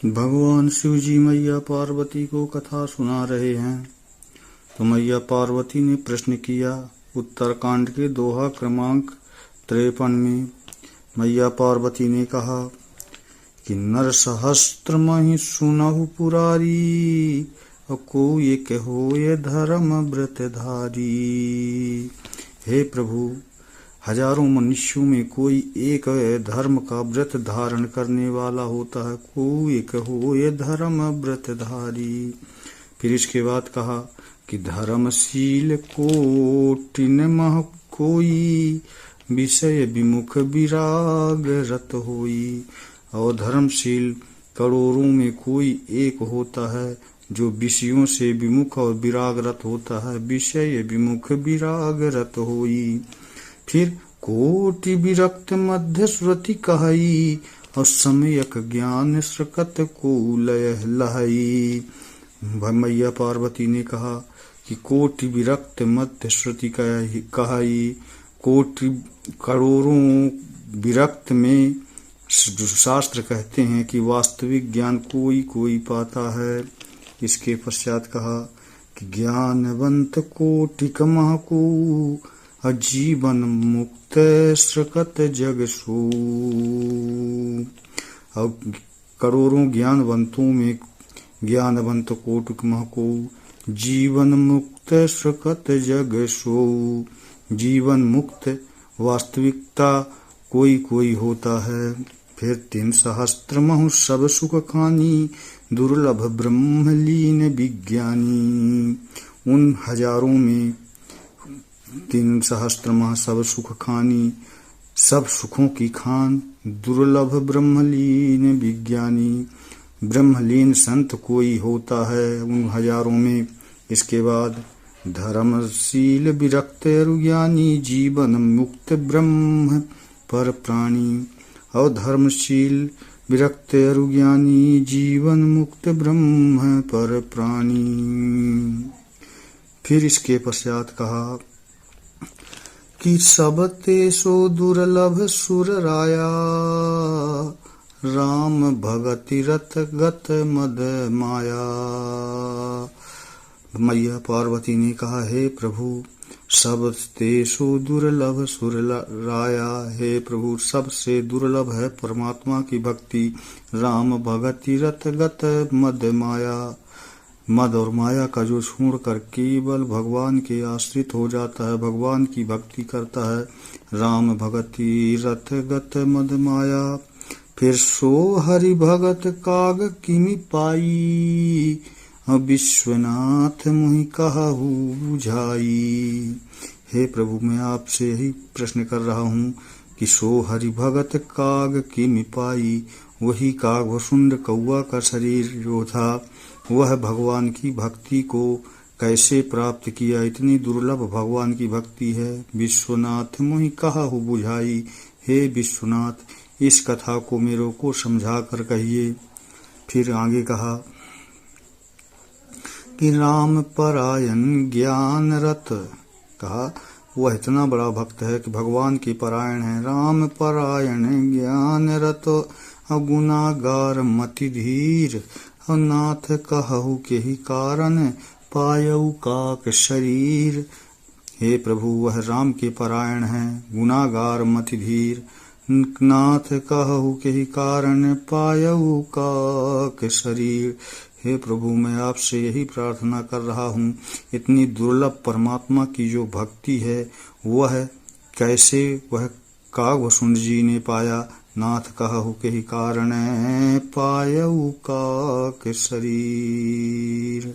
भगवान शिव जी मैया पार्वती को कथा सुना रहे हैं। तो मैया पार्वती ने प्रश्न किया। उत्तरकांड के दोहा क्रमांक 53 में मैया पार्वती ने कहा कि नर सहस्त्र महि सुनहु पुरारी, को ये कहो ये धर्म व्रतधारी। हे प्रभु, हजारों मनुष्यों में कोई एक धर्म का व्रत धारण करने वाला होता है। कोई कहो ये धर्म व्रतधारी। फिर इसके बाद कहा कि धर्मशील कोटिन मह कोई, विषय विमुख विराग रत होई। और धर्मशील करोड़ों में कोई एक होता है जो विषयों से विमुख और विरागरत होता है। विषय विमुख विराग रत होई। फिर कोटि विरक्त मध्य श्रुति कहई, और सम्यक ज्ञान श्रकत को लय लहई। मैया पार्वती ने कहा कि कोटि विरक्त मध्य श्रुति कहई, कोटि करोड़ों विरक्त में शास्त्र कहते हैं कि वास्तविक ज्ञान कोई कोई पाता है। इसके पश्चात कहा कि ज्ञानवंत कोटि महको, जीवन मुक्त श्रकत जग सो। और करोड़ों ज्ञानवंतों में ज्ञानवंत कोटि महको, जीवन मुक्त श्रकत जग सो। जीवन मुक्त वास्तविकता कोई कोई होता है। फिर 3 सहस्त्र महु सब सुख खानी, दुर्लभ ब्रह्मलीन विज्ञानी। उन हजारों में 3 सहस्त्र मह सब सुख खानी, सब सुखों की खान, दुर्लभ ब्रह्मलीन विज्ञानी। ब्रह्मलीन संत कोई होता है उन हजारों में। इसके बाद धर्मशील विरक्त ज्ञानी, जीवन मुक्त ब्रह्म पर प्राणी। और धर्मशील विरक्त ज्ञानी, जीवन मुक्त ब्रह्म पर प्राणी। फिर इसके पश्चात कहा कि सब तेसो दुर्लभ सुर राया, राम भगति रत गत मद माया। मैया पार्वती ने कहा, हे प्रभु, सब तेसु दुर्लभ सुर राया। हे प्रभु, सबसे दुर्लभ है परमात्मा की भक्ति। राम भगति रत गत मद माया। मद और माया का जो छोड़ कर केवल भगवान के आश्रित हो जाता है, भगवान की भक्ति करता है। राम भगति रथ गत मद माया। फिर सो हरि भगत काग किमि पाई, विश्वनाथ मुहि कहु बुझाई। हे प्रभु, मैं आपसे यही प्रश्न कर रहा हूँ कि सो हरि भगत काग किमि पाई। वही काग वसुंड कौआ का शरीर जो था, वह भगवान की भक्ति को कैसे प्राप्त किया। इतनी दुर्लभ भगवान की भक्ति है। विश्वनाथ मुहि कहु बुझाई। हे विश्वनाथ, इस कथा को मेरे को समझा कर कहिए। फिर आगे कहा कि राम परायण ज्ञान रत। कहा वह इतना बड़ा भक्त है कि भगवान की परायण है। राम परायण ज्ञान रत, गुनागार मति धीर। नाथ कहु के ही कारण, पायऊ काक शरीर। हे प्रभु, वह राम के परायण है, गुनागार मति धीर। नाथ कहु के ही कारण, पायऊ काक शरीर। हे प्रभु, मैं आपसे यही प्रार्थना कर रहा हूँ, इतनी दुर्लभ परमात्मा की जो भक्ति है, वह कैसे वह काग वसुंड जी ने पाया। नाथ कहु के ही कारण, पायऊ काक शरीर।